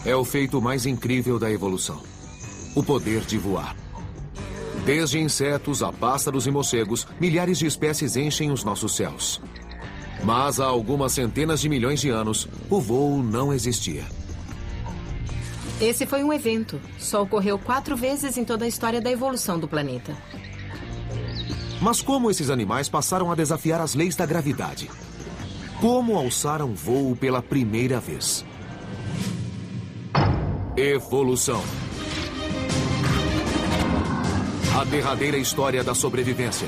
É o feito mais incrível da evolução. O poder de voar. Desde insetos a pássaros e morcegos, milhares de espécies enchem os nossos céus. Mas há algumas centenas de milhões de anos, o voo não existia. Esse foi um evento. Só ocorreu 4 vezes em toda a história da evolução do planeta. Mas como esses animais passaram a desafiar as leis da gravidade? Como alçaram voo pela primeira vez? Evolução. A derradeira história da sobrevivência.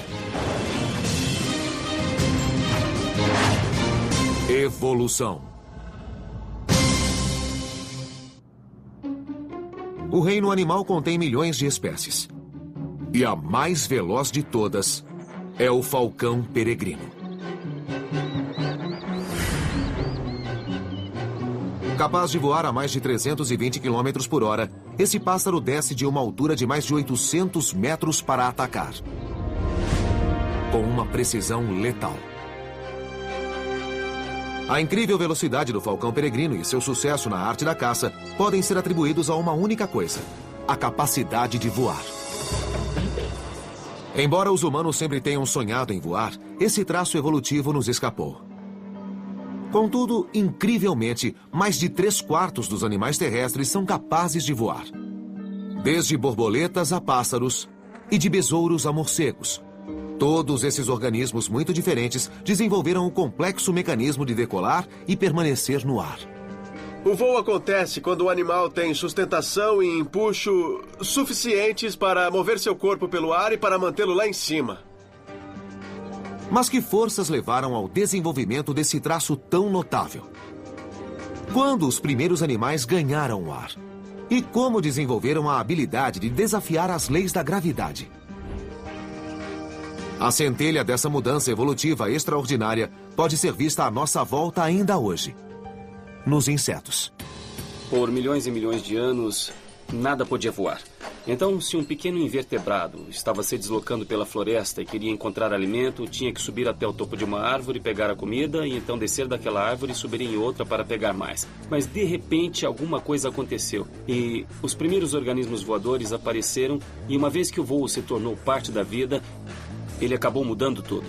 Evolução. O reino animal contém milhões de espécies. E a mais veloz de todas é o falcão peregrino. Capaz de voar a mais de 320 km por hora, esse pássaro desce de uma altura de mais de 800 metros para atacar. Com uma precisão letal. A incrível velocidade do falcão peregrino e seu sucesso na arte da caça podem ser atribuídos a uma única coisa: a capacidade de voar. Embora os humanos sempre tenham sonhado em voar, esse traço evolutivo nos escapou. Contudo, incrivelmente, mais de 3/4 dos animais terrestres são capazes de voar. Desde borboletas a pássaros e de besouros a morcegos. Todos esses organismos muito diferentes desenvolveram um complexo mecanismo de decolar e permanecer no ar. O voo acontece quando o animal tem sustentação e empuxo suficientes para mover seu corpo pelo ar e para mantê-lo lá em cima. Mas que forças levaram ao desenvolvimento desse traço tão notável? Quando os primeiros animais ganharam o ar? E como desenvolveram a habilidade de desafiar as leis da gravidade? A centelha dessa mudança evolutiva extraordinária pode ser vista à nossa volta ainda hoje. Nos insetos. Por milhões e milhões de anos, nada podia voar. Então, se um pequeno invertebrado estava se deslocando pela floresta e queria encontrar alimento, tinha que subir até o topo de uma árvore, pegar a comida e então descer daquela árvore e subir em outra para pegar mais. Mas, de repente, alguma coisa aconteceu e os primeiros organismos voadores apareceram e uma vez que o voo se tornou parte da vida, ele acabou mudando tudo.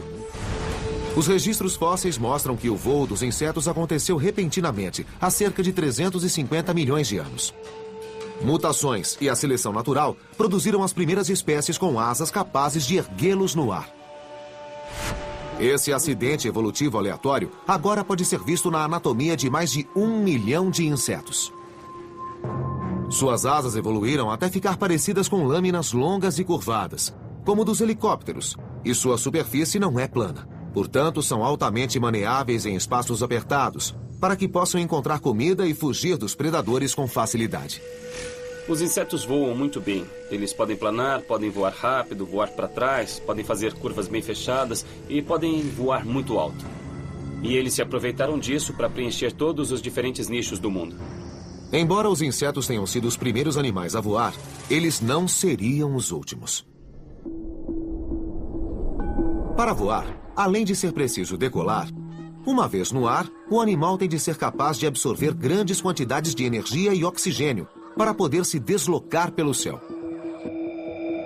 Os registros fósseis mostram que o voo dos insetos aconteceu repentinamente, há cerca de 350 milhões de anos. Mutações e a seleção natural produziram as primeiras espécies com asas capazes de erguê-los no ar. Esse acidente evolutivo aleatório agora pode ser visto na anatomia de mais de 1 milhão de insetos. Suas asas evoluíram até ficar parecidas com lâminas longas e curvadas, como dos helicópteros, e sua superfície não é plana. Portanto, são altamente maneáveis em espaços apertados, para que possam encontrar comida e fugir dos predadores com facilidade. Os insetos voam muito bem. Eles podem planar, podem voar rápido, voar para trás, podem fazer curvas bem fechadas e podem voar muito alto. E eles se aproveitaram disso para preencher todos os diferentes nichos do mundo. Embora os insetos tenham sido os primeiros animais a voar, eles não seriam os últimos. Para voar, além de ser preciso decolar, uma vez no ar, o animal tem de ser capaz de absorver grandes quantidades de energia e oxigênio para poder se deslocar pelo céu.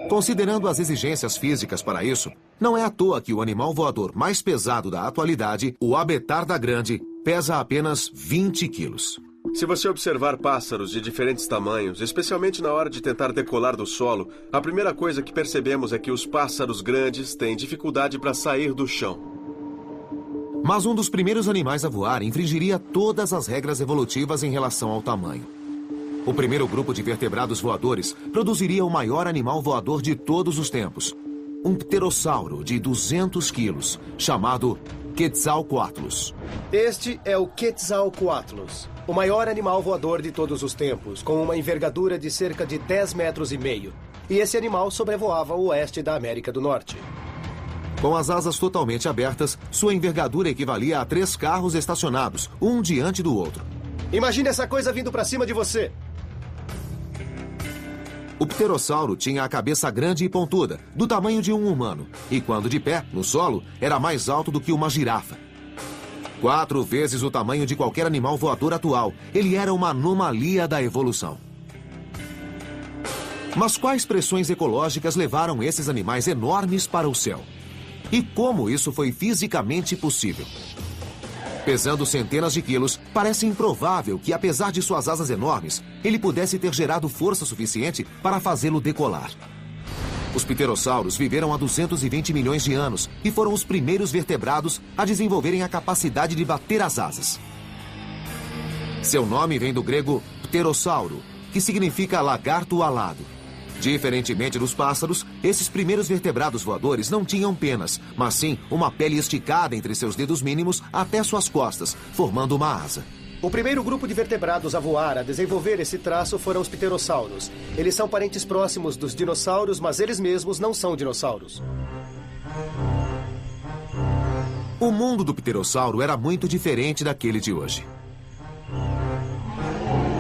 Considerando as exigências físicas para isso, não é à toa que o animal voador mais pesado da atualidade, o abetarda grande, pesa apenas 20 quilos. Se você observar pássaros de diferentes tamanhos, especialmente na hora de tentar decolar do solo, a primeira coisa que percebemos é que os pássaros grandes têm dificuldade para sair do chão. Mas um dos primeiros animais a voar infringiria todas as regras evolutivas em relação ao tamanho. O primeiro grupo de vertebrados voadores produziria o maior animal voador de todos os tempos. Um pterossauro de 200 quilos, chamado Quetzalcoatlus. Este é o Quetzalcoatlus, o maior animal voador de todos os tempos, com uma envergadura de cerca de 10,5 metros. E esse animal sobrevoava o oeste da América do Norte. Com as asas totalmente abertas, sua envergadura equivalia a 3 carros estacionados, um diante do outro. Imagine essa coisa vindo para cima de você. O pterossauro tinha a cabeça grande e pontuda, do tamanho de um humano, e quando de pé, no solo, era mais alto do que uma girafa. 4 vezes o tamanho de qualquer animal voador atual. Ele era uma anomalia da evolução. Mas quais pressões ecológicas levaram esses animais enormes para o céu? E como isso foi fisicamente possível? Pesando centenas de quilos, parece improvável que, apesar de suas asas enormes, ele pudesse ter gerado força suficiente para fazê-lo decolar. Os pterossauros viveram há 220 milhões de anos e foram os primeiros vertebrados a desenvolverem a capacidade de bater as asas. Seu nome vem do grego pterossauro, que significa lagarto alado. Diferentemente dos pássaros, esses primeiros vertebrados voadores não tinham penas, mas sim uma pele esticada entre seus dedos mínimos até suas costas, formando uma asa. O primeiro grupo de vertebrados a voar, a desenvolver esse traço, foram os pterossauros. Eles são parentes próximos dos dinossauros, mas eles mesmos não são dinossauros. O mundo do pterossauro era muito diferente daquele de hoje.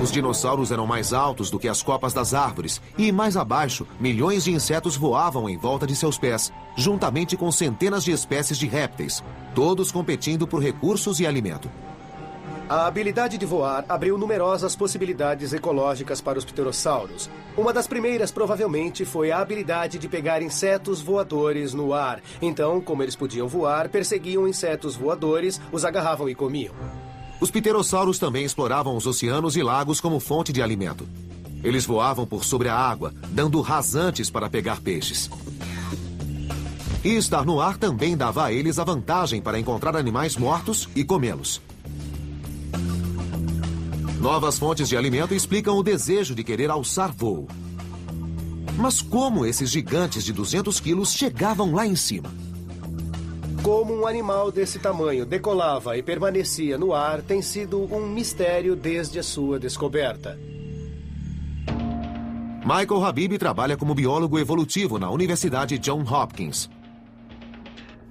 Os dinossauros eram mais altos do que as copas das árvores e, mais abaixo, milhões de insetos voavam em volta de seus pés, juntamente com centenas de espécies de répteis, todos competindo por recursos e alimento. A habilidade de voar abriu numerosas possibilidades ecológicas para os pterossauros. Uma das primeiras, provavelmente, foi a habilidade de pegar insetos voadores no ar. Então, como eles podiam voar, perseguiam insetos voadores, os agarravam e comiam. Os pterossauros também exploravam os oceanos e lagos como fonte de alimento. Eles voavam por sobre a água, dando rasantes para pegar peixes. E estar no ar também dava a eles a vantagem para encontrar animais mortos e comê-los. Novas fontes de alimento explicam o desejo de querer alçar voo. Mas como esses gigantes de 200 quilos chegavam lá em cima? Como um animal desse tamanho decolava e permanecia no ar tem sido um mistério desde a sua descoberta. Michael Habib trabalha como biólogo evolutivo na Universidade Johns Hopkins.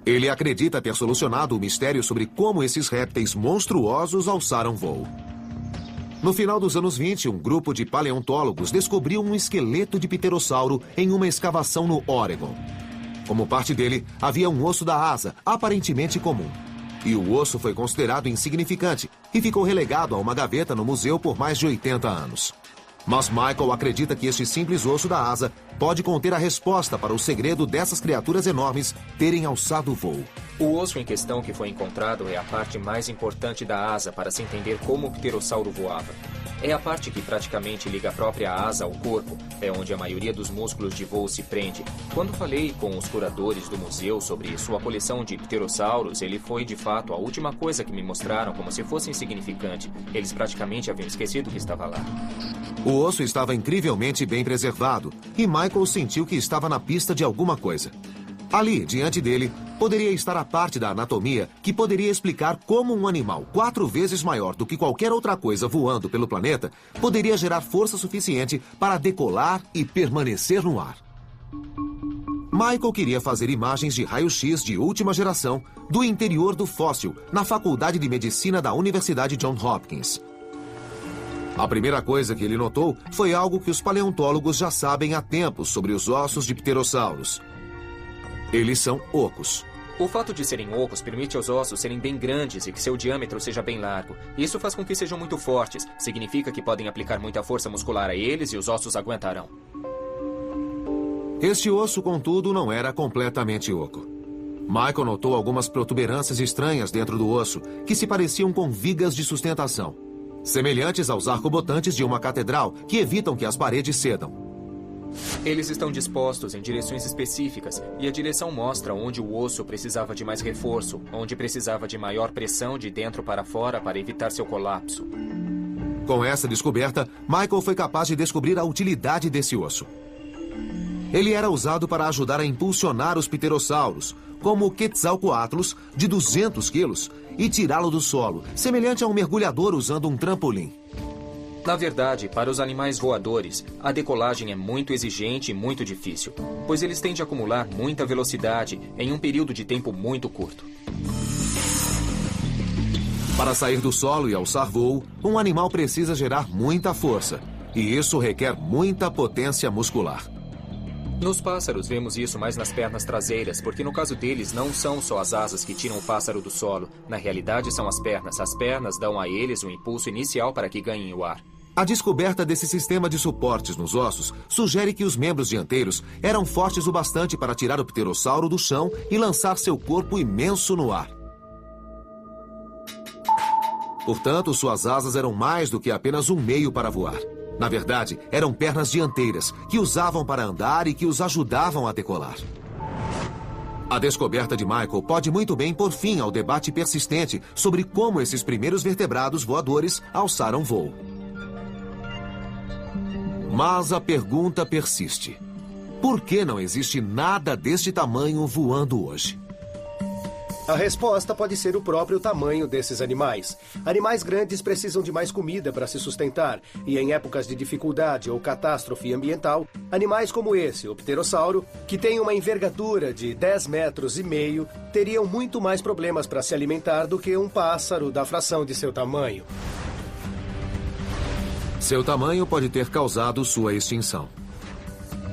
Ele acredita ter solucionado o mistério sobre como esses répteis monstruosos alçaram voo. No final dos anos 20, um grupo de paleontólogos descobriu um esqueleto de pterossauro em uma escavação no Oregon. Como parte dele, havia um osso da asa, aparentemente comum. E o osso foi considerado insignificante e ficou relegado a uma gaveta no museu por mais de 80 anos. Mas Michael acredita que este simples osso da asa pode conter a resposta para o segredo dessas criaturas enormes terem alçado o voo. O osso em questão que foi encontrado é a parte mais importante da asa para se entender como o pterossauro voava. É a parte que praticamente liga a própria asa ao corpo, é onde a maioria dos músculos de voo se prende. Quando falei com os curadores do museu sobre sua coleção de pterossauros, ele foi de fato a última coisa que me mostraram como se fosse insignificante. Eles praticamente haviam esquecido que estava lá. O osso estava incrivelmente bem preservado e Michael sentiu que estava na pista de alguma coisa. Ali, diante dele, poderia estar a parte da anatomia que poderia explicar como um animal 4 vezes maior do que qualquer outra coisa voando pelo planeta poderia gerar força suficiente para decolar e permanecer no ar. Michael queria fazer imagens de raio-x de última geração do interior do fóssil na Faculdade de Medicina da Universidade Johns Hopkins. A primeira coisa que ele notou foi algo que os paleontólogos já sabem há tempos sobre os ossos de pterossauros. Eles são ocos. O fato de serem ocos permite aos ossos serem bem grandes e que seu diâmetro seja bem largo. Isso faz com que sejam muito fortes. Significa que podem aplicar muita força muscular a eles e os ossos aguentarão. Este osso, contudo, não era completamente oco. Michael notou algumas protuberâncias estranhas dentro do osso que se pareciam com vigas de sustentação, semelhantes aos arcobotantes de uma catedral que evitam que as paredes cedam. Eles estão dispostos em direções específicas e a direção mostra onde o osso precisava de mais reforço, onde precisava de maior pressão de dentro para fora para evitar seu colapso. Com essa descoberta, Michael foi capaz de descobrir a utilidade desse osso. Ele era usado para ajudar a impulsionar os pterossauros, como o Quetzalcoatlus, de 200 quilos, e tirá-lo do solo, semelhante a um mergulhador usando um trampolim. Na verdade, para os animais voadores, a decolagem é muito exigente e muito difícil, pois eles tendem a acumular muita velocidade em um período de tempo muito curto. Para sair do solo e alçar voo, um animal precisa gerar muita força, e isso requer muita potência muscular. Nos pássaros, vemos isso mais nas pernas traseiras, porque no caso deles, não são só as asas que tiram o pássaro do solo. Na realidade, são as pernas. As pernas dão a eles o impulso inicial para que ganhem o ar. A descoberta desse sistema de suportes nos ossos sugere que os membros dianteiros eram fortes o bastante para tirar o pterossauro do chão e lançar seu corpo imenso no ar. Portanto, suas asas eram mais do que apenas um meio para voar. Na verdade, eram pernas dianteiras, que usavam para andar e que os ajudavam a decolar. A descoberta de Michael pode muito bem pôr fim ao debate persistente sobre como esses primeiros vertebrados voadores alçaram voo. Mas a pergunta persiste. Por que não existe nada deste tamanho voando hoje? A resposta pode ser o próprio tamanho desses animais. Animais grandes precisam de mais comida para se sustentar, e em épocas de dificuldade ou catástrofe ambiental, animais como esse, o pterossauro, que tem uma envergadura de 10,5 metros, teriam muito mais problemas para se alimentar do que um pássaro da fração de seu tamanho. Seu tamanho pode ter causado sua extinção.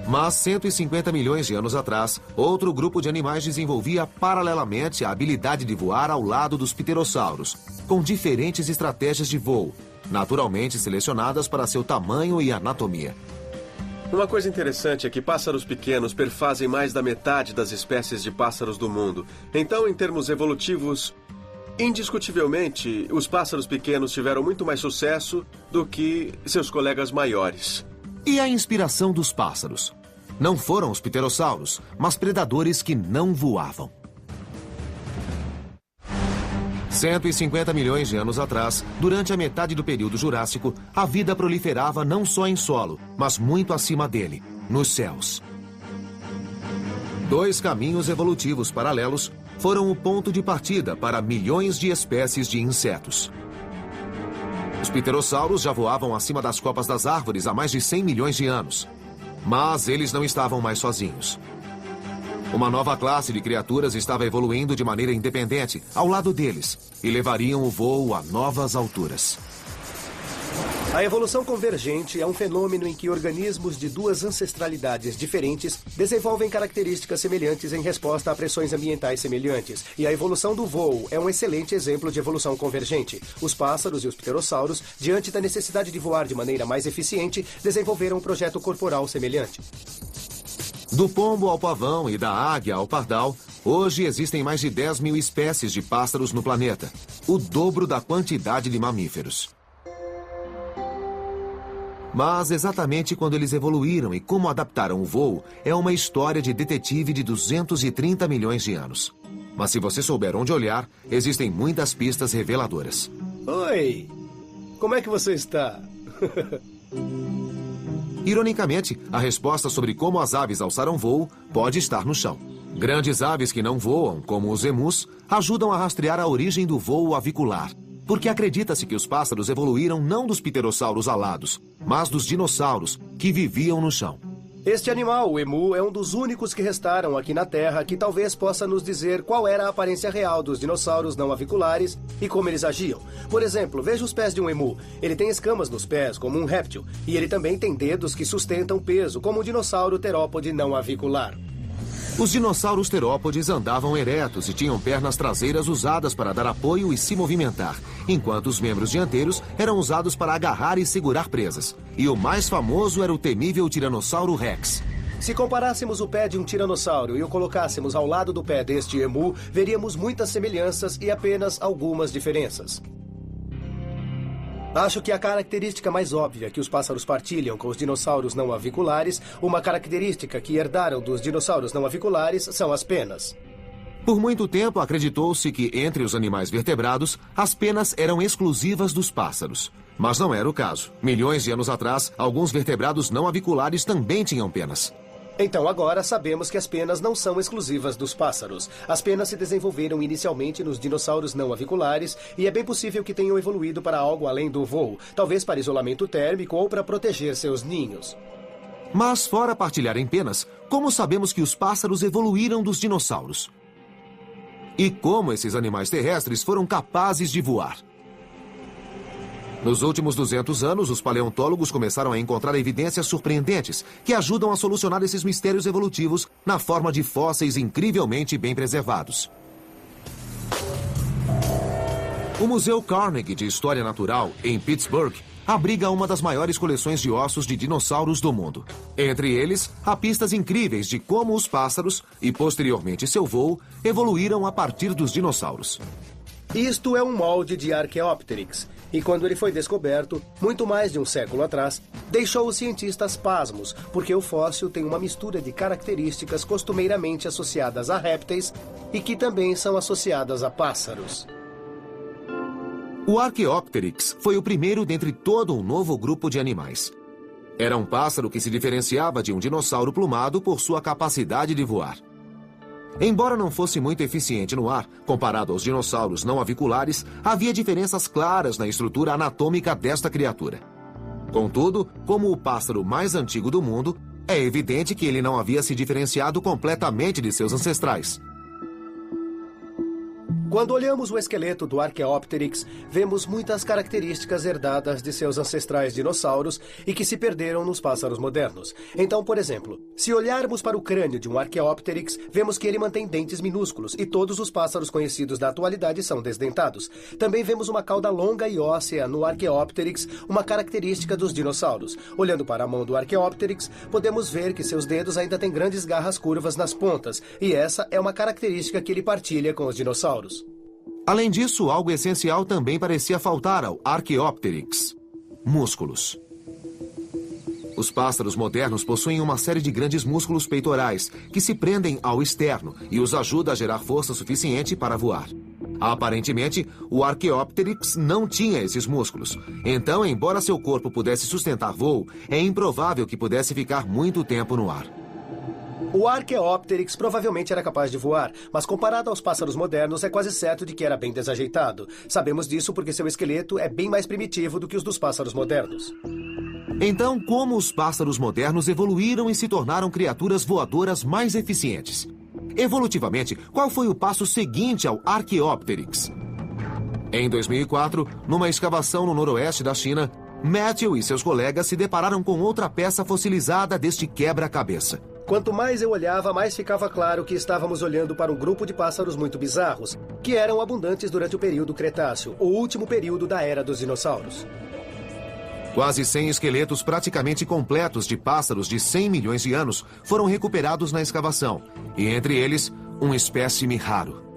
Mas 150 milhões de anos atrás, outro grupo de animais desenvolvia paralelamente a habilidade de voar ao lado dos pterossauros, com diferentes estratégias de voo, naturalmente selecionadas para seu tamanho e anatomia. Uma coisa interessante é que pássaros pequenos perfazem mais da metade das espécies de pássaros do mundo. Então, em termos evolutivos, indiscutivelmente, os pássaros pequenos tiveram muito mais sucesso do que seus colegas maiores. E a inspiração dos pássaros? Não foram os pterossauros, mas predadores que não voavam. 150 milhões de anos atrás, durante a metade do período Jurássico, a vida proliferava não só em solo, mas muito acima dele, nos céus. 2 caminhos evolutivos paralelos foram o ponto de partida para milhões de espécies de insetos. Os pterossauros já voavam acima das copas das árvores há mais de 100 milhões de anos. Mas eles não estavam mais sozinhos. Uma nova classe de criaturas estava evoluindo de maneira independente ao lado deles e levariam o voo a novas alturas. A evolução convergente é um fenômeno em que organismos de 2 ancestralidades diferentes desenvolvem características semelhantes em resposta a pressões ambientais semelhantes. E a evolução do voo é um excelente exemplo de evolução convergente. Os pássaros e os pterossauros, diante da necessidade de voar de maneira mais eficiente, desenvolveram um projeto corporal semelhante. Do pombo ao pavão e da águia ao pardal, hoje existem mais de 10 mil espécies de pássaros no planeta, o dobro da quantidade de mamíferos. Mas exatamente quando eles evoluíram e como adaptaram o voo é uma história de detetive de 230 milhões de anos. Mas se você souber onde olhar, existem muitas pistas reveladoras. Oi! Como é que você está? Ironicamente, a resposta sobre como as aves alçaram voo pode estar no chão. Grandes aves que não voam, como os emus, ajudam a rastrear a origem do voo avicular. Porque acredita-se que os pássaros evoluíram não dos pterossauros alados, mas dos dinossauros, que viviam no chão. Este animal, o emu, é um dos únicos que restaram aqui na Terra que talvez possa nos dizer qual era a aparência real dos dinossauros não aviculares e como eles agiam. Por exemplo, veja os pés de um emu. Ele tem escamas nos pés, como um réptil, e ele também tem dedos que sustentam peso, como um dinossauro terópode não avicular. Os dinossauros terópodes andavam eretos e tinham pernas traseiras usadas para dar apoio e se movimentar, enquanto os membros dianteiros eram usados para agarrar e segurar presas. E o mais famoso era o temível Tiranossauro Rex. Se comparássemos o pé de um tiranossauro e o colocássemos ao lado do pé deste emu, veríamos muitas semelhanças e apenas algumas diferenças. Acho que a característica mais óbvia que os pássaros partilham com os dinossauros não aviculares, uma característica que herdaram dos dinossauros não aviculares, são as penas. Por muito tempo, acreditou-se que, entre os animais vertebrados, as penas eram exclusivas dos pássaros. Mas não era o caso. Milhões de anos atrás, alguns vertebrados não aviculares também tinham penas. Então agora sabemos que as penas não são exclusivas dos pássaros. As penas se desenvolveram inicialmente nos dinossauros não aviculares e é bem possível que tenham evoluído para algo além do voo, talvez para isolamento térmico ou para proteger seus ninhos. Mas fora partilharem penas, como sabemos que os pássaros evoluíram dos dinossauros? E como esses animais terrestres foram capazes de voar? Nos últimos 200 anos, os paleontólogos começaram a encontrar evidências surpreendentes que ajudam a solucionar esses mistérios evolutivos na forma de fósseis incrivelmente bem preservados. O Museu Carnegie de História Natural, em Pittsburgh, abriga uma das maiores coleções de ossos de dinossauros do mundo. Entre eles, há pistas incríveis de como os pássaros, e posteriormente seu voo, evoluíram a partir dos dinossauros. Isto é um molde de Archaeopteryx, e quando ele foi descoberto, muito mais de um século atrás, deixou os cientistas pasmos, porque o fóssil tem uma mistura de características costumeiramente associadas a répteis e que também são associadas a pássaros. O Archaeopteryx foi o primeiro dentre todo um novo grupo de animais. Era um pássaro que se diferenciava de um dinossauro plumado por sua capacidade de voar. Embora não fosse muito eficiente no ar, comparado aos dinossauros não aviculares, havia diferenças claras na estrutura anatômica desta criatura. Contudo, como o pássaro mais antigo do mundo, é evidente que ele não havia se diferenciado completamente de seus ancestrais. Quando olhamos o esqueleto do Archaeopteryx, vemos muitas características herdadas de seus ancestrais dinossauros e que se perderam nos pássaros modernos. Então, por exemplo, se olharmos para o crânio de um Archaeopteryx, vemos que ele mantém dentes minúsculos e todos os pássaros conhecidos da atualidade são desdentados. Também vemos uma cauda longa e óssea no Archaeopteryx, uma característica dos dinossauros. Olhando para a mão do Archaeopteryx, podemos ver que seus dedos ainda têm grandes garras curvas nas pontas, e essa é uma característica que ele partilha com os dinossauros. Além disso, algo essencial também parecia faltar ao Archaeopteryx: músculos. Os pássaros modernos possuem uma série de grandes músculos peitorais que se prendem ao externo e os ajuda a gerar força suficiente para voar. Aparentemente, o Archaeopteryx não tinha esses músculos. Então, embora seu corpo pudesse sustentar voo, é improvável que pudesse ficar muito tempo no ar. O Archaeopteryx provavelmente era capaz de voar, mas comparado aos pássaros modernos, é quase certo de que era bem desajeitado. Sabemos disso porque seu esqueleto é bem mais primitivo do que os dos pássaros modernos. Então, como os pássaros modernos evoluíram e se tornaram criaturas voadoras mais eficientes? Evolutivamente, qual foi o passo seguinte ao Archaeopteryx? Em 2004, numa escavação no noroeste da China, Matthew e seus colegas se depararam com outra peça fossilizada deste quebra-cabeça. Quanto mais eu olhava, mais ficava claro que estávamos olhando para um grupo de pássaros muito bizarros, que eram abundantes durante o período Cretáceo, o último período da era dos dinossauros. Quase 100 esqueletos praticamente completos de pássaros de 100 milhões de anos foram recuperados na escavação, e entre eles, um espécime raro.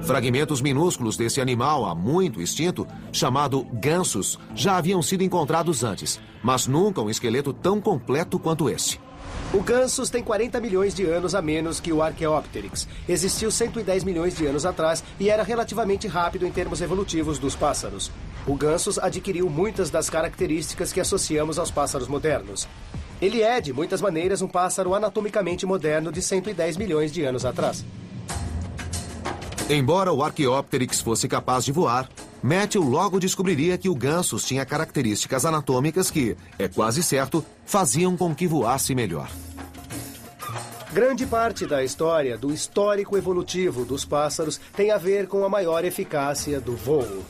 Fragmentos minúsculos desse animal há muito extinto, chamado gansos, já haviam sido encontrados antes, mas nunca um esqueleto tão completo quanto esse. O Gansus tem 40 milhões de anos a menos que o Archaeopteryx. Existiu 110 milhões de anos atrás e era relativamente rápido em termos evolutivos dos pássaros. O Gansus adquiriu muitas das características que associamos aos pássaros modernos. Ele é, de muitas maneiras, um pássaro anatomicamente moderno de 110 milhões de anos atrás. Embora o Archaeopteryx fosse capaz de voar, Matthew logo descobriria que o Gansus tinha características anatômicas que, é quase certo, faziam com que voasse melhor. Grande parte da história do histórico evolutivo dos pássaros tem a ver com a maior eficácia do voo.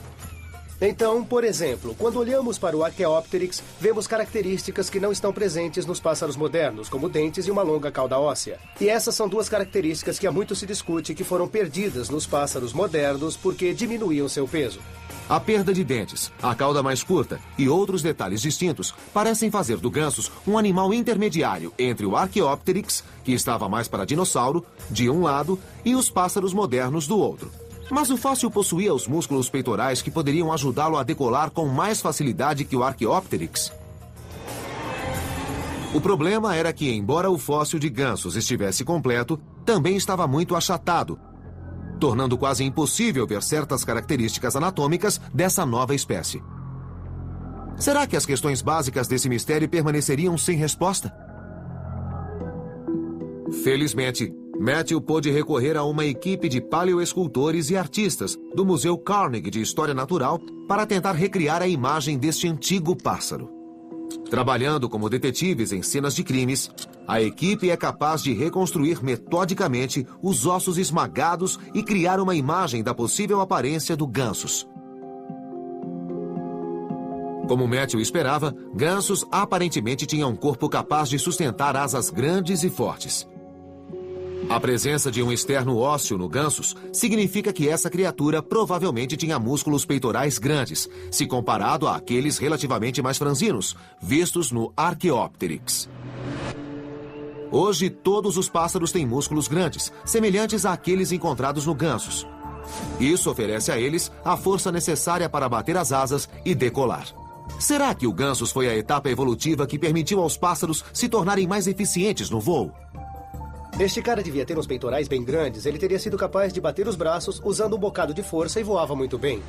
Então, por exemplo, quando olhamos para o Archaeopteryx, vemos características que não estão presentes nos pássaros modernos, como dentes e uma longa cauda óssea. E essas são duas características que há muito se discute que foram perdidas nos pássaros modernos porque diminuíam seu peso. A perda de dentes, a cauda mais curta e outros detalhes distintos parecem fazer do Gansus um animal intermediário entre o Archaeopteryx, que estava mais para dinossauro, de um lado, e os pássaros modernos do outro. Mas o fóssil possuía os músculos peitorais que poderiam ajudá-lo a decolar com mais facilidade que o Archaeopteryx. O problema era que, embora o fóssil de Gansus estivesse completo, também estava muito achatado, tornando quase impossível ver certas características anatômicas dessa nova espécie. Será que as questões básicas desse mistério permaneceriam sem resposta? Felizmente, Matthew pôde recorrer a uma equipe de paleoescultores e artistas do Museu Carnegie de História Natural para tentar recriar a imagem deste antigo pássaro. Trabalhando como detetives em cenas de crimes, a equipe é capaz de reconstruir metodicamente os ossos esmagados e criar uma imagem da possível aparência do Gansus. Como Matthew esperava, gansos aparentemente tinham um corpo capaz de sustentar asas grandes e fortes. A presença de um externo ósseo no gansos significa que essa criatura provavelmente tinha músculos peitorais grandes, se comparado àqueles relativamente mais franzinos, vistos no Archaeopteryx. Hoje, todos os pássaros têm músculos grandes, semelhantes àqueles encontrados no gansos. Isso oferece a eles a força necessária para bater as asas e decolar. Será que o gansos foi a etapa evolutiva que permitiu aos pássaros se tornarem mais eficientes no voo? Este cara devia ter uns peitorais bem grandes. Ele teria sido capaz de bater os braços usando um bocado de força e voava muito bem.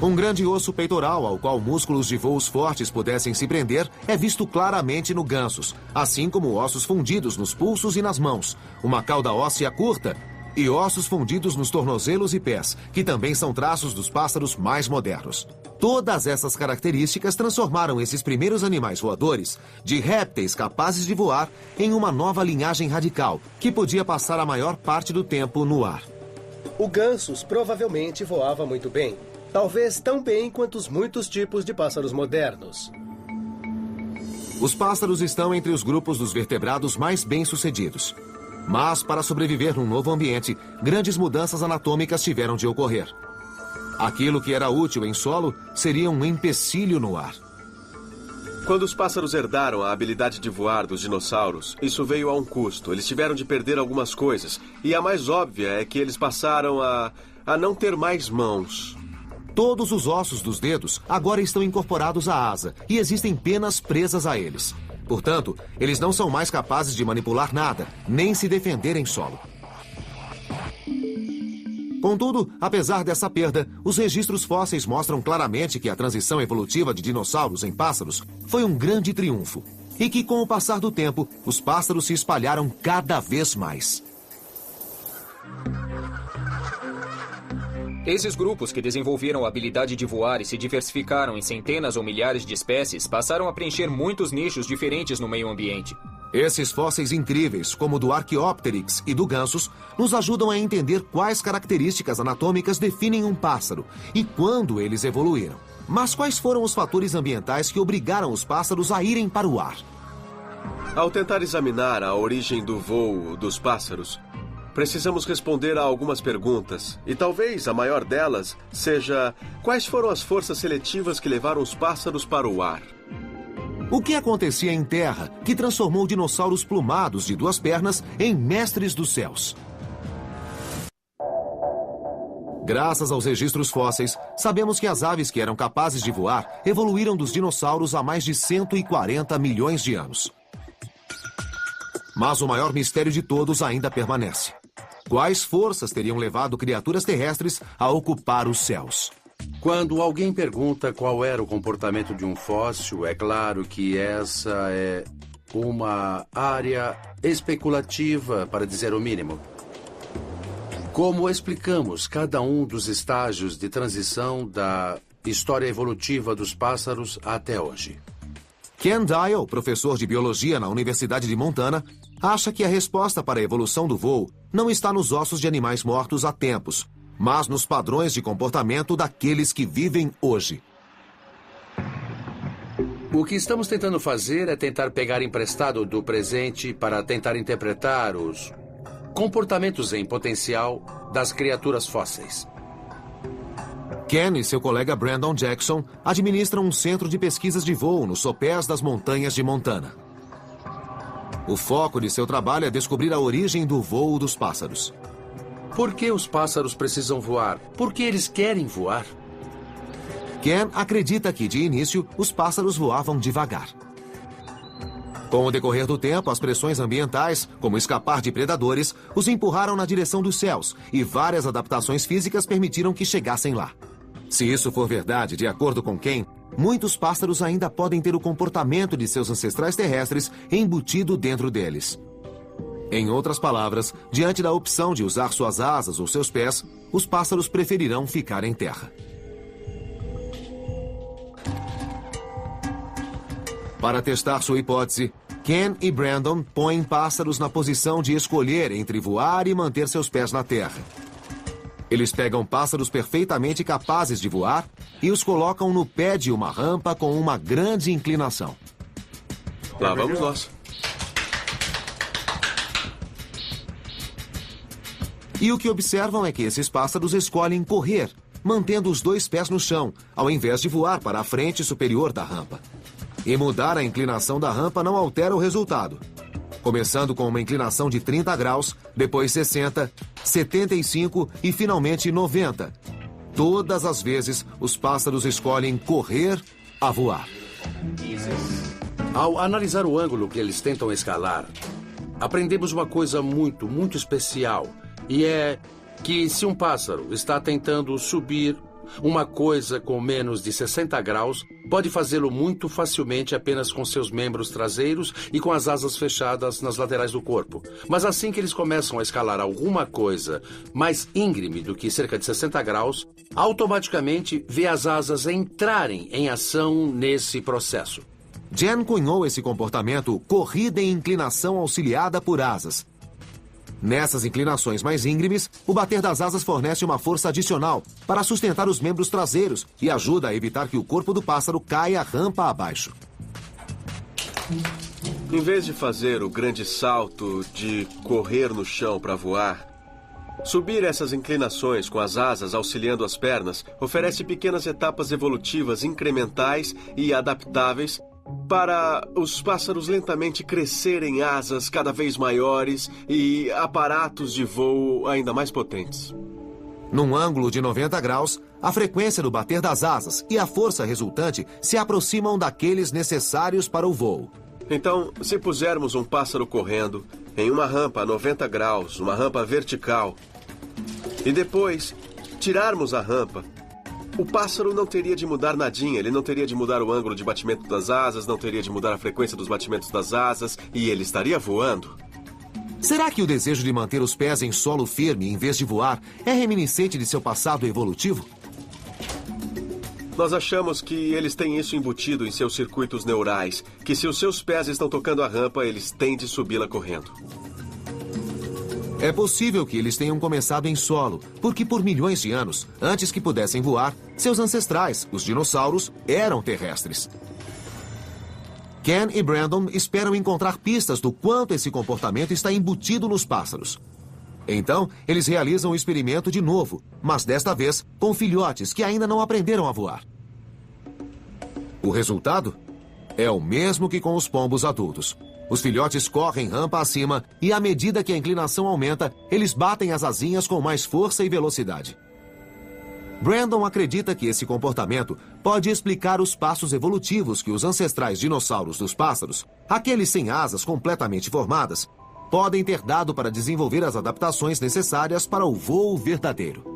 Um grande osso peitoral ao qual músculos de voos fortes pudessem se prender é visto claramente no gansos, assim como ossos fundidos nos pulsos e nas mãos, uma cauda óssea curta e ossos fundidos nos tornozelos e pés, que também são traços dos pássaros mais modernos. Todas essas características transformaram esses primeiros animais voadores de répteis capazes de voar em uma nova linhagem radical, que podia passar a maior parte do tempo no ar. O gansos provavelmente voava muito bem. Talvez tão bem quanto os muitos tipos de pássaros modernos. Os pássaros estão entre os grupos dos vertebrados mais bem-sucedidos. Mas, para sobreviver num novo ambiente, grandes mudanças anatômicas tiveram de ocorrer. Aquilo que era útil em solo seria um empecilho no ar. Quando os pássaros herdaram a habilidade de voar dos dinossauros, isso veio a um custo. Eles tiveram de perder algumas coisas. E a mais óbvia é que eles passaram a não ter mais mãos. Todos os ossos dos dedos agora estão incorporados à asa e existem penas presas a eles. Portanto, eles não são mais capazes de manipular nada, nem se defender em solo. Contudo, apesar dessa perda, os registros fósseis mostram claramente que a transição evolutiva de dinossauros em pássaros foi um grande triunfo e que, com o passar do tempo, os pássaros se espalharam cada vez mais. Esses grupos que desenvolveram a habilidade de voar e se diversificaram em centenas ou milhares de espécies passaram a preencher muitos nichos diferentes no meio ambiente. Esses fósseis incríveis, como o do Archaeopteryx e do gansos, nos ajudam a entender quais características anatômicas definem um pássaro e quando eles evoluíram. Mas quais foram os fatores ambientais que obrigaram os pássaros a irem para o ar? Ao tentar examinar a origem do voo dos pássaros, precisamos responder a algumas perguntas, e talvez a maior delas seja: quais foram as forças seletivas que levaram os pássaros para o ar? O que acontecia em terra que transformou dinossauros plumados de duas pernas em mestres dos céus? Graças aos registros fósseis, sabemos que as aves que eram capazes de voar evoluíram dos dinossauros há mais de 140 milhões de anos. Mas o maior mistério de todos ainda permanece. Quais forças teriam levado criaturas terrestres a ocupar os céus? Quando alguém pergunta qual era o comportamento de um fóssil, é claro que essa é uma área especulativa, para dizer o mínimo. Como explicamos cada um dos estágios de transição da história evolutiva dos pássaros até hoje? Ken Dial, professor de biologia na Universidade de Montana, acha que a resposta para a evolução do voo não está nos ossos de animais mortos há tempos, mas nos padrões de comportamento daqueles que vivem hoje. O que estamos tentando fazer é tentar pegar emprestado do presente para tentar interpretar os comportamentos em potencial das criaturas fósseis. Ken e seu colega Brandon Jackson administram um centro de pesquisas de voo nos sopés das montanhas de Montana. O foco de seu trabalho é descobrir a origem do voo dos pássaros. Por que os pássaros precisam voar? Por que eles querem voar? Ken acredita que, de início, os pássaros voavam devagar. Com o decorrer do tempo, as pressões ambientais, como escapar de predadores, os empurraram na direção dos céus e várias adaptações físicas permitiram que chegassem lá. Se isso for verdade, de acordo com Ken, muitos pássaros ainda podem ter o comportamento de seus ancestrais terrestres embutido dentro deles. Em outras palavras, diante da opção de usar suas asas ou seus pés, os pássaros preferirão ficar em terra. Para testar sua hipótese, Ken e Brandon põem pássaros na posição de escolher entre voar e manter seus pés na terra. Eles pegam pássaros perfeitamente capazes de voar e os colocam no pé de uma rampa com uma grande inclinação. Lá vamos nós. E o que observam é que esses pássaros escolhem correr, mantendo os 2 pés no chão, ao invés de voar para a frente superior da rampa. E mudar a inclinação da rampa não altera o resultado. Começando com uma inclinação de 30 graus, depois 60, 75 e finalmente 90. Todas as vezes, os pássaros escolhem correr a voar. Ao analisar o ângulo que eles tentam escalar, aprendemos uma coisa muito, muito especial. E é que se um pássaro está tentando subir uma coisa com menos de 60 graus, pode fazê-lo muito facilmente apenas com seus membros traseiros e com as asas fechadas nas laterais do corpo. Mas assim que eles começam a escalar alguma coisa mais íngreme do que cerca de 60 graus, automaticamente vê as asas entrarem em ação nesse processo. Jen cunhou esse comportamento corrida em inclinação auxiliada por asas. Nessas inclinações mais íngremes, o bater das asas fornece uma força adicional para sustentar os membros traseiros e ajuda a evitar que o corpo do pássaro caia rampa abaixo. Em vez de fazer o grande salto de correr no chão para voar, subir essas inclinações com as asas auxiliando as pernas oferece pequenas etapas evolutivas incrementais e adaptáveis para os pássaros lentamente crescerem asas cada vez maiores e aparatos de voo ainda mais potentes. Num ângulo de 90 graus, a frequência do bater das asas e a força resultante se aproximam daqueles necessários para o voo. Então, se pusermos um pássaro correndo em uma rampa a 90 graus, uma rampa vertical, e depois tirarmos a rampa, o pássaro não teria de mudar nadinha, ele não teria de mudar o ângulo de batimento das asas, não teria de mudar a frequência dos batimentos das asas, e ele estaria voando. Será que o desejo de manter os pés em solo firme em vez de voar é reminiscente de seu passado evolutivo? Nós achamos que eles têm isso embutido em seus circuitos neurais, que se os seus pés estão tocando a rampa, eles têm de subi-la correndo. É possível que eles tenham começado em solo, porque por milhões de anos, antes que pudessem voar, seus ancestrais, os dinossauros, eram terrestres. Ken e Brandon esperam encontrar pistas do quanto esse comportamento está embutido nos pássaros. Então, eles realizam o experimento de novo, mas desta vez com filhotes que ainda não aprenderam a voar. O resultado é o mesmo que com os pombos adultos. Os filhotes correm rampa acima e, à medida que a inclinação aumenta, eles batem as asinhas com mais força e velocidade. Brandon acredita que esse comportamento pode explicar os passos evolutivos que os ancestrais dinossauros dos pássaros, aqueles sem asas completamente formadas, podem ter dado para desenvolver as adaptações necessárias para o voo verdadeiro.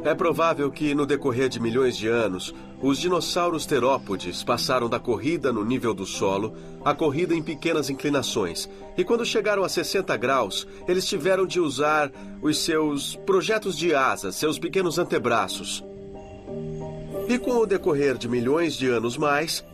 É provável que, no decorrer de milhões de anos, os dinossauros terópodes passaram da corrida no nível do solo à corrida em pequenas inclinações. E quando chegaram a 60 graus, eles tiveram de usar os seus projetos de asas, seus pequenos antebraços. E com o decorrer de milhões de anos mais,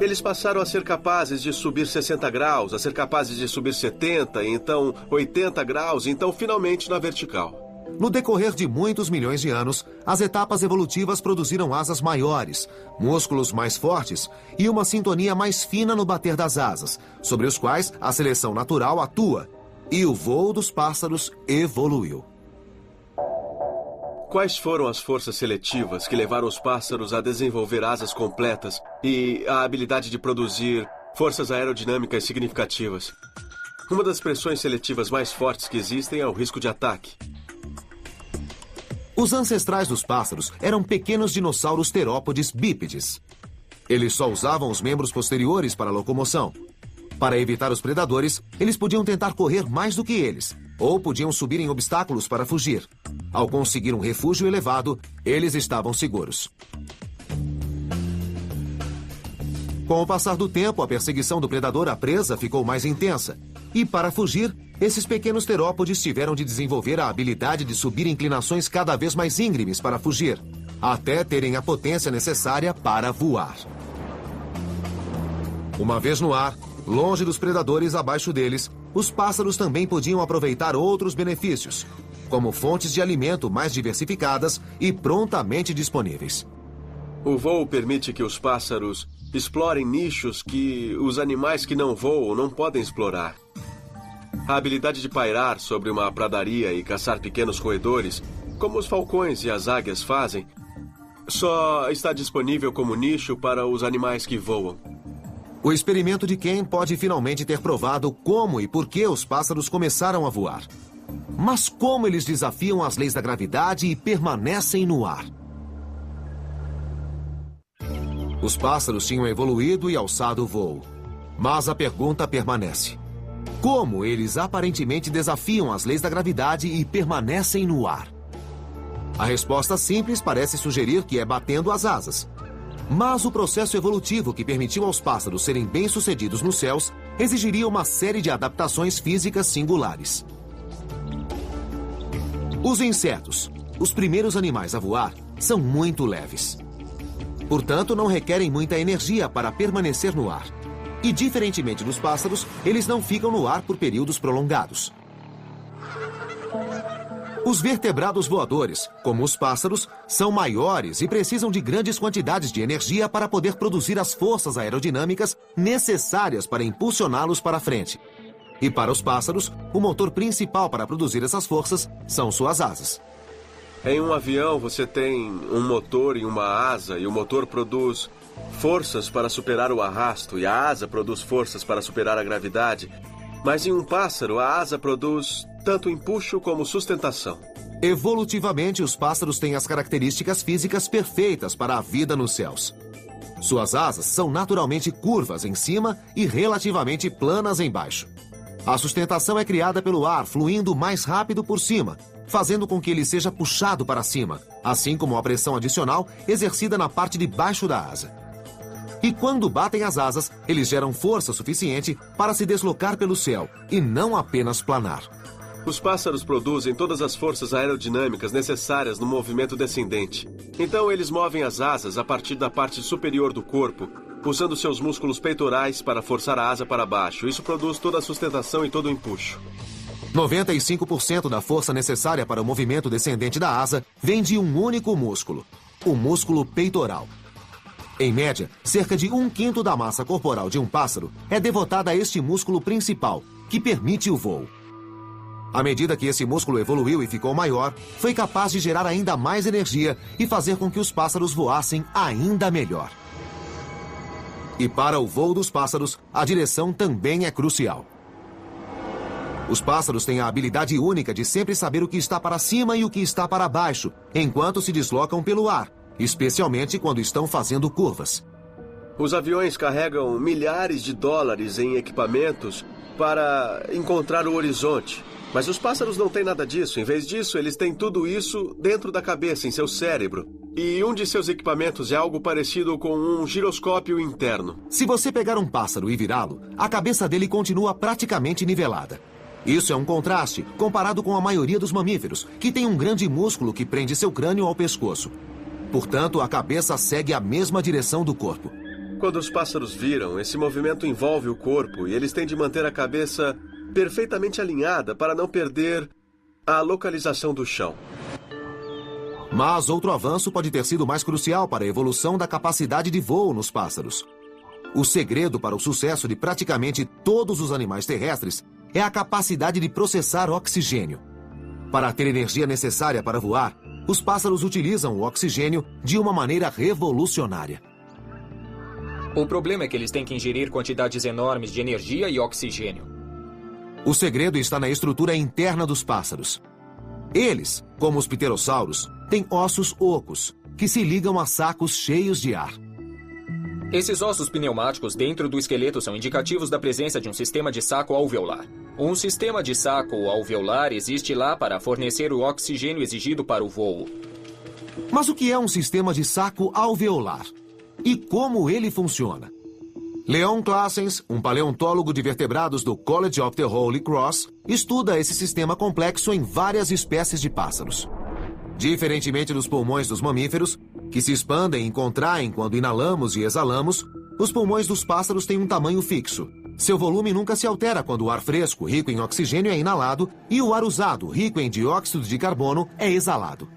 eles passaram a ser capazes de subir 60 graus, a ser capazes de subir 70, então 80 graus, então finalmente na vertical. No decorrer de muitos milhões de anos, as etapas evolutivas produziram asas maiores, músculos mais fortes e uma sintonia mais fina no bater das asas, sobre os quais a seleção natural atua, e o voo dos pássaros evoluiu. Quais foram as forças seletivas que levaram os pássaros a desenvolver asas completas e a habilidade de produzir forças aerodinâmicas significativas? Uma das pressões seletivas mais fortes que existem é o risco de ataque. Os ancestrais dos pássaros eram pequenos dinossauros terópodes bípedes. Eles só usavam os membros posteriores para a locomoção. Para evitar os predadores, eles podiam tentar correr mais do que eles, ou podiam subir em obstáculos para fugir. Ao conseguir um refúgio elevado, eles estavam seguros. Com o passar do tempo, a perseguição do predador à presa ficou mais intensa. E para fugir, esses pequenos terópodes tiveram de desenvolver a habilidade de subir inclinações cada vez mais íngremes para fugir, até terem a potência necessária para voar. Uma vez no ar, longe dos predadores abaixo deles, os pássaros também podiam aproveitar outros benefícios, como fontes de alimento mais diversificadas e prontamente disponíveis. O voo permite que os pássaros explorem nichos que os animais que não voam não podem explorar. A habilidade de pairar sobre uma pradaria e caçar pequenos roedores, como os falcões e as águias fazem, só está disponível como nicho para os animais que voam. O experimento de Ken pode finalmente ter provado como e por que os pássaros começaram a voar. Mas como eles desafiam as leis da gravidade e permanecem no ar? Os pássaros tinham evoluído e alçado o voo. Mas a pergunta permanece. Como eles aparentemente desafiam as leis da gravidade e permanecem no ar? A resposta simples parece sugerir que é batendo as asas. Mas o processo evolutivo que permitiu aos pássaros serem bem-sucedidos nos céus exigiria uma série de adaptações físicas singulares. Os insetos, os primeiros animais a voar, são muito leves. Portanto, não requerem muita energia para permanecer no ar. E, diferentemente dos pássaros, eles não ficam no ar por períodos prolongados. Os vertebrados voadores, como os pássaros, são maiores e precisam de grandes quantidades de energia para poder produzir as forças aerodinâmicas necessárias para impulsioná-los para frente. E para os pássaros, o motor principal para produzir essas forças são suas asas. Em um avião, você tem um motor e uma asa, e o motor produz forças para superar o arrasto, e a asa produz forças para superar a gravidade. Mas em um pássaro, a asa produz tanto empuxo como sustentação. Evolutivamente, os pássaros têm as características físicas perfeitas para a vida nos céus. Suas asas são naturalmente curvas em cima e relativamente planas embaixo. A sustentação é criada pelo ar fluindo mais rápido por cima, fazendo com que ele seja puxado para cima, assim como a pressão adicional exercida na parte de baixo da asa. E quando batem as asas, eles geram força suficiente para se deslocar pelo céu e não apenas planar. Os pássaros produzem todas as forças aerodinâmicas necessárias no movimento descendente. Então eles movem as asas a partir da parte superior do corpo, usando seus músculos peitorais para forçar a asa para baixo. Isso produz toda a sustentação e todo o empuxo. 95% da força necessária para o movimento descendente da asa vem de um único músculo, o músculo peitoral. Em média, cerca de 1/5 da massa corporal de um pássaro é devotada a este músculo principal, que permite o voo. À medida que esse músculo evoluiu e ficou maior, foi capaz de gerar ainda mais energia e fazer com que os pássaros voassem ainda melhor. E para o voo dos pássaros, a direção também é crucial. Os pássaros têm a habilidade única de sempre saber o que está para cima e o que está para baixo, enquanto se deslocam pelo ar, especialmente quando estão fazendo curvas. Os aviões carregam milhares de dólares em equipamentos para encontrar o horizonte. Mas os pássaros não têm nada disso. Em vez disso, eles têm tudo isso dentro da cabeça, em seu cérebro. E um de seus equipamentos é algo parecido com um giroscópio interno. Se você pegar um pássaro e virá-lo, a cabeça dele continua praticamente nivelada. Isso é um contraste comparado com a maioria dos mamíferos, que tem um grande músculo que prende seu crânio ao pescoço. Portanto, a cabeça segue a mesma direção do corpo. Quando os pássaros viram, esse movimento envolve o corpo e eles têm de manter a cabeça perfeitamente alinhada para não perder a localização do chão. Mas outro avanço pode ter sido mais crucial para a evolução da capacidade de voo nos pássaros. O segredo para o sucesso de praticamente todos os animais terrestres é a capacidade de processar oxigênio. Para ter energia necessária para voar, os pássaros utilizam o oxigênio de uma maneira revolucionária. O problema é que eles têm que ingerir quantidades enormes de energia e oxigênio. O segredo está na estrutura interna dos pássaros. Eles, como os pterossauros, têm ossos ocos, que se ligam a sacos cheios de ar. Esses ossos pneumáticos dentro do esqueleto são indicativos da presença de um sistema de saco alveolar. Um sistema de saco alveolar existe lá para fornecer o oxigênio exigido para o voo. Mas o que é um sistema de saco alveolar? E como ele funciona? Leon Claessens, um paleontólogo de vertebrados do College of the Holy Cross, estuda esse sistema complexo em várias espécies de pássaros. Diferentemente dos pulmões dos mamíferos, que se expandem e contraem quando inalamos e exalamos, os pulmões dos pássaros têm um tamanho fixo. Seu volume nunca se altera quando o ar fresco, rico em oxigênio, é inalado e o ar usado, rico em dióxido de carbono, é exalado.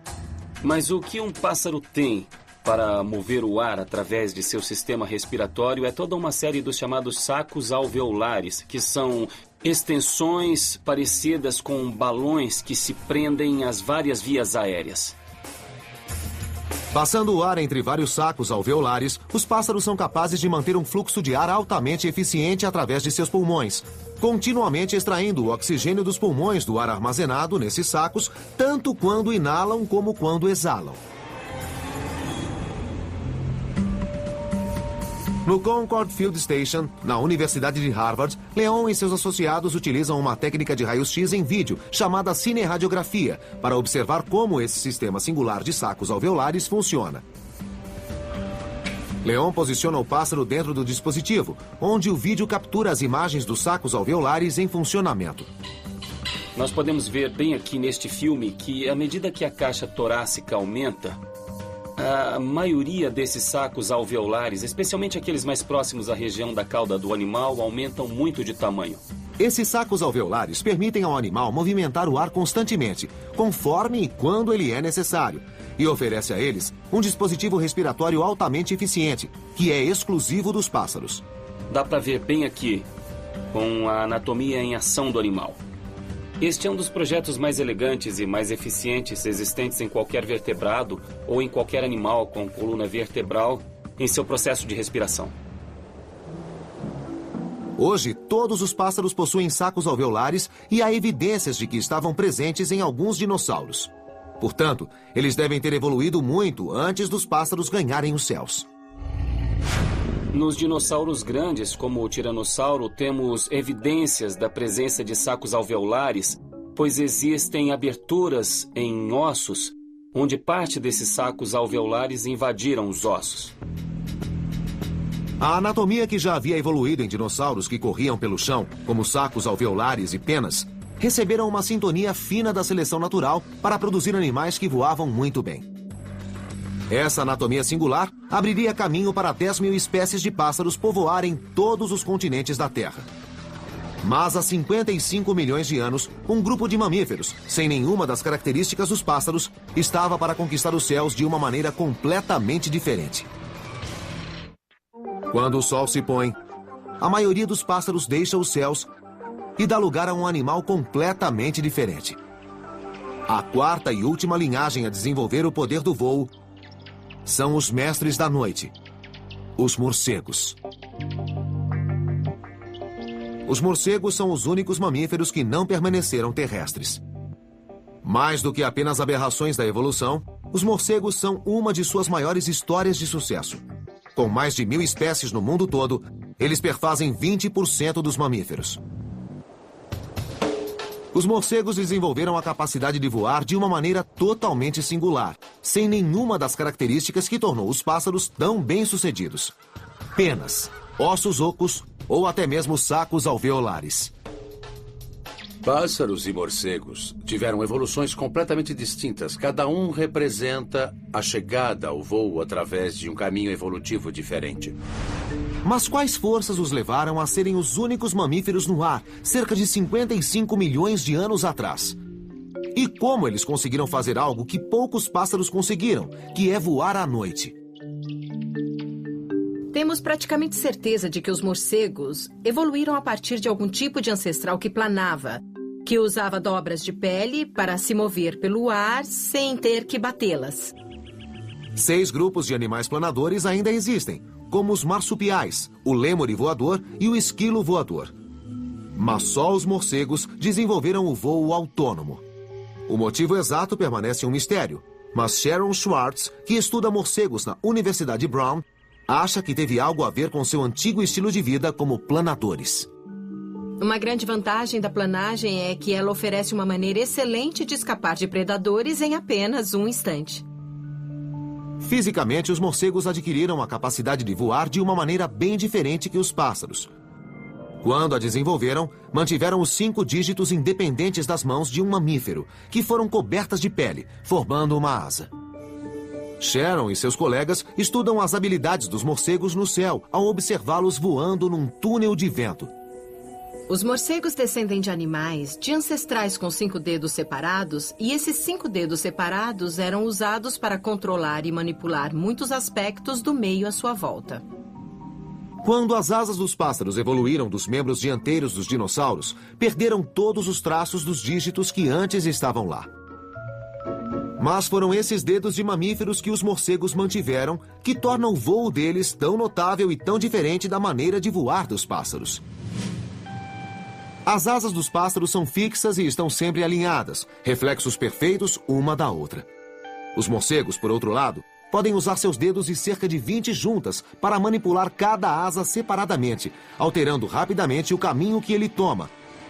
Mas o que um pássaro tem para mover o ar através de seu sistema respiratório é toda uma série dos chamados sacos alveolares, que são extensões parecidas com balões que se prendem às várias vias aéreas. Passando o ar entre vários sacos alveolares, os pássaros são capazes de manter um fluxo de ar altamente eficiente através de seus pulmões, continuamente extraindo o oxigênio dos pulmões do ar armazenado nesses sacos, tanto quando inalam como quando exalam. No Concord Field Station, na Universidade de Harvard, Leon e seus associados utilizam uma técnica de raio-x em vídeo chamada cinerradiografia para observar como esse sistema singular de sacos alveolares funciona. Leon posiciona o pássaro dentro do dispositivo, onde o vídeo captura as imagens dos sacos alveolares em funcionamento. Nós podemos ver bem aqui neste filme que, à medida que a caixa torácica aumenta, a maioria desses sacos alveolares, especialmente aqueles mais próximos à região da cauda do animal, aumentam muito de tamanho. Esses sacos alveolares permitem ao animal movimentar o ar constantemente, conforme e quando ele é necessário, e oferece a eles um dispositivo respiratório altamente eficiente, que é exclusivo dos pássaros. Dá para ver bem aqui, com a anatomia em ação do animal. Este é um dos projetos mais elegantes e mais eficientes existentes em qualquer vertebrado ou em qualquer animal com coluna vertebral em seu processo de respiração. Hoje, todos os pássaros possuem sacos alveolares e há evidências de que estavam presentes em alguns dinossauros. Portanto, eles devem ter evoluído muito antes dos pássaros ganharem os céus. Nos dinossauros grandes, como o tiranossauro, temos evidências da presença de sacos alveolares, pois existem aberturas em ossos, onde parte desses sacos alveolares invadiram os ossos. A anatomia que já havia evoluído em dinossauros que corriam pelo chão, como sacos alveolares e penas, receberam uma sintonia fina da seleção natural para produzir animais que voavam muito bem. Essa anatomia singular abriria caminho para 10 mil espécies de pássaros povoarem todos os continentes da Terra. Mas há 55 milhões de anos, um grupo de mamíferos, sem nenhuma das características dos pássaros, estava para conquistar os céus de uma maneira completamente diferente. Quando o sol se põe, a maioria dos pássaros deixa os céus e dá lugar a um animal completamente diferente. A quarta e última linhagem a desenvolver o poder do voo são os mestres da noite, os morcegos. Os morcegos são os únicos mamíferos que não permaneceram terrestres. Mais do que apenas aberrações da evolução, os morcegos são uma de suas maiores histórias de sucesso. Com mais de 1000 espécies no mundo todo, eles perfazem 20% dos mamíferos. Os morcegos desenvolveram a capacidade de voar de uma maneira totalmente singular, sem nenhuma das características que tornou os pássaros tão bem-sucedidos. Penas, ossos ocos ou até mesmo sacos alveolares. Pássaros e morcegos tiveram evoluções completamente distintas. Cada um representa a chegada ao voo através de um caminho evolutivo diferente. Mas quais forças os levaram a serem os únicos mamíferos no ar, cerca de 55 milhões de anos atrás? E como eles conseguiram fazer algo que poucos pássaros conseguiram, que é voar à noite? Temos praticamente certeza de que os morcegos evoluíram a partir de algum tipo de ancestral que planava, que usava dobras de pele para se mover pelo ar sem ter que batê-las. 6 grupos de animais planadores ainda existem, como os marsupiais, o lêmure voador e o esquilo voador. Mas só os morcegos desenvolveram o voo autônomo. O motivo exato permanece um mistério, mas Sharon Schwartz, que estuda morcegos na Universidade Brown, acha que teve algo a ver com seu antigo estilo de vida como planadores. Uma grande vantagem da planagem é que ela oferece uma maneira excelente de escapar de predadores em apenas um instante. Fisicamente, os morcegos adquiriram a capacidade de voar de uma maneira bem diferente que os pássaros. Quando a desenvolveram, mantiveram os 5 dígitos independentes das mãos de um mamífero, que foram cobertas de pele, formando uma asa. Sharon e seus colegas estudam as habilidades dos morcegos no céu ao observá-los voando num túnel de vento. Os morcegos descendem de animais, de ancestrais com 5 dedos separados, e esses 5 dedos separados eram usados para controlar e manipular muitos aspectos do meio à sua volta. Quando as asas dos pássaros evoluíram dos membros dianteiros dos dinossauros, perderam todos os traços dos dígitos que antes estavam lá. Mas foram esses dedos de mamíferos que os morcegos mantiveram que tornam o voo deles tão notável e tão diferente da maneira de voar dos pássaros. As asas dos pássaros são fixas e estão sempre alinhadas, reflexos perfeitos uma da outra. Os morcegos, por outro lado, podem usar seus dedos e cerca de 20 juntas para manipular cada asa separadamente, alterando rapidamente o caminho que ele toma,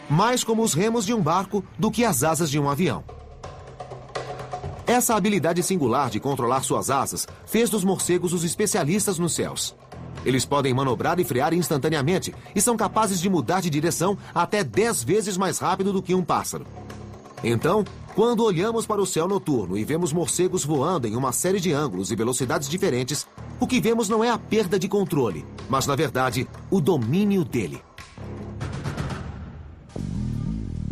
mais como os remos de um barco do que as asas de um avião. Essa habilidade singular de controlar suas asas fez dos morcegos os especialistas nos céus. Eles podem manobrar e frear instantaneamente e são capazes de mudar de direção até 10 vezes mais rápido do que um pássaro. Então, quando olhamos para o céu noturno e vemos morcegos voando em uma série de ângulos e velocidades diferentes, o que vemos não é a perda de controle, mas, na verdade, o domínio dele.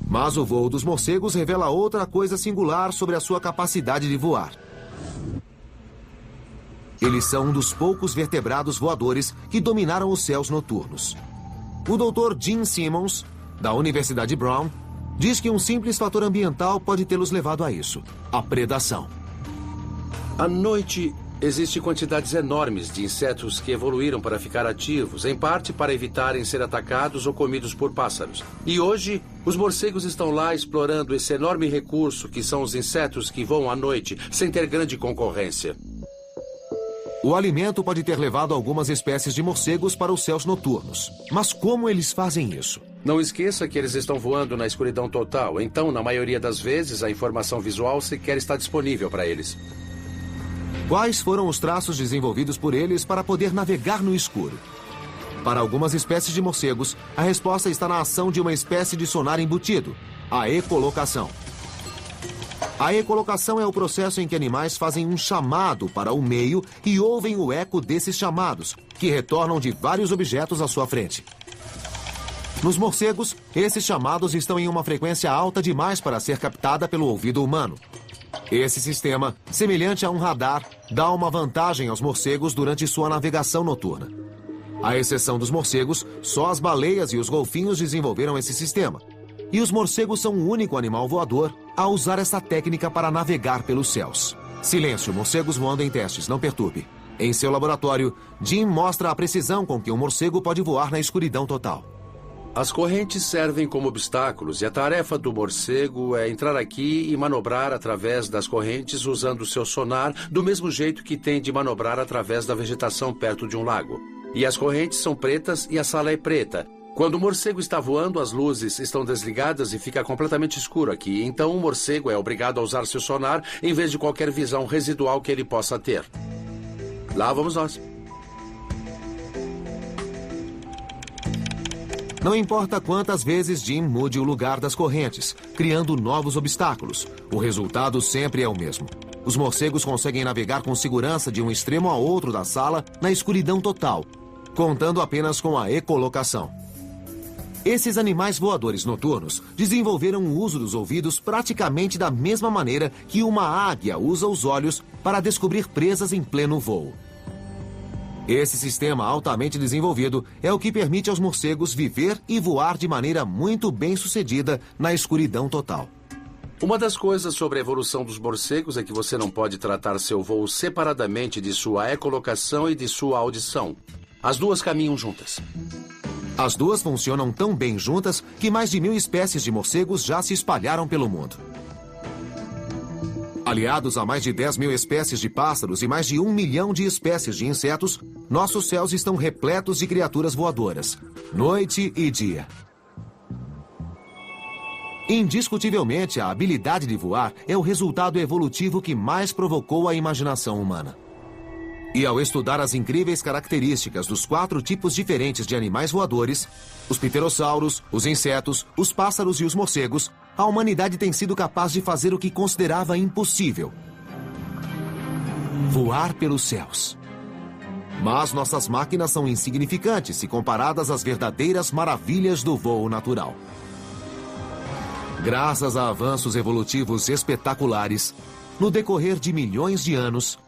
Mas o voo dos morcegos revela outra coisa singular sobre a sua capacidade de voar. Eles são um dos poucos vertebrados voadores que dominaram os céus noturnos. O Dr. Gene Simmons, da Universidade Brown, diz que um simples fator ambiental pode tê-los levado a isso: a predação. À noite, existem quantidades enormes de insetos que evoluíram para ficar ativos, em parte para evitarem ser atacados ou comidos por pássaros. E hoje, os morcegos estão lá explorando esse enorme recurso que são os insetos que voam à noite, sem ter grande concorrência. O alimento pode ter levado algumas espécies de morcegos para os céus noturnos. Mas como eles fazem isso? Não esqueça que eles estão voando na escuridão total, então, na maioria das vezes, a informação visual sequer está disponível para eles. Quais foram os traços desenvolvidos por eles para poder navegar no escuro? Para algumas espécies de morcegos, a resposta está na ação de uma espécie de sonar embutido, a ecolocação. A ecolocação é o processo em que animais fazem um chamado para o meio e ouvem o eco desses chamados, que retornam de vários objetos à sua frente. Nos morcegos, esses chamados estão em uma frequência alta demais para ser captada pelo ouvido humano. Esse sistema, semelhante a um radar, dá uma vantagem aos morcegos durante sua navegação noturna. À exceção dos morcegos, só as baleias e os golfinhos desenvolveram esse sistema. E os morcegos são o único animal voador a usar essa técnica para navegar pelos céus. Silêncio, morcegos voando em testes, não perturbe. Em seu laboratório, Jim mostra a precisão com que um morcego pode voar na escuridão total. As correntes servem como obstáculos e a tarefa do morcego é entrar aqui e manobrar através das correntes usando seu sonar, do mesmo jeito que tem de manobrar através da vegetação perto de um lago. E as correntes são pretas e a sala é preta. Quando o morcego está voando, as luzes estão desligadas e fica completamente escuro aqui. Então, o morcego é obrigado a usar seu sonar em vez de qualquer visão residual que ele possa ter. Lá vamos nós. Não importa quantas vezes Jim mude o lugar das correntes, criando novos obstáculos, o resultado sempre é o mesmo. Os morcegos conseguem navegar com segurança de um extremo a outro da sala na escuridão total, contando apenas com a ecolocação. Esses animais voadores noturnos desenvolveram o uso dos ouvidos praticamente da mesma maneira que uma águia usa os olhos para descobrir presas em pleno voo. Esse sistema altamente desenvolvido é o que permite aos morcegos viver e voar de maneira muito bem sucedida na escuridão total. Uma das coisas sobre a evolução dos morcegos é que você não pode tratar seu voo separadamente de sua ecolocação e de sua audição. As duas caminham juntas. As duas funcionam tão bem juntas que mais de 1000 espécies de morcegos já se espalharam pelo mundo. Aliados a mais de 10.000 espécies de pássaros e mais de 1 milhão de espécies de insetos, nossos céus estão repletos de criaturas voadoras, noite e dia. Indiscutivelmente, a habilidade de voar é o resultado evolutivo que mais provocou a imaginação humana. E ao estudar as incríveis características dos 4 tipos diferentes de animais voadores, os pterossauros, os insetos, os pássaros e os morcegos, a humanidade tem sido capaz de fazer o que considerava impossível: voar pelos céus. Mas nossas máquinas são insignificantes se comparadas às verdadeiras maravilhas do voo natural. Graças a avanços evolutivos espetaculares, no decorrer de milhões de anos,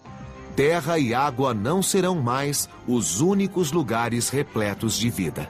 terra e água não serão mais os únicos lugares repletos de vida.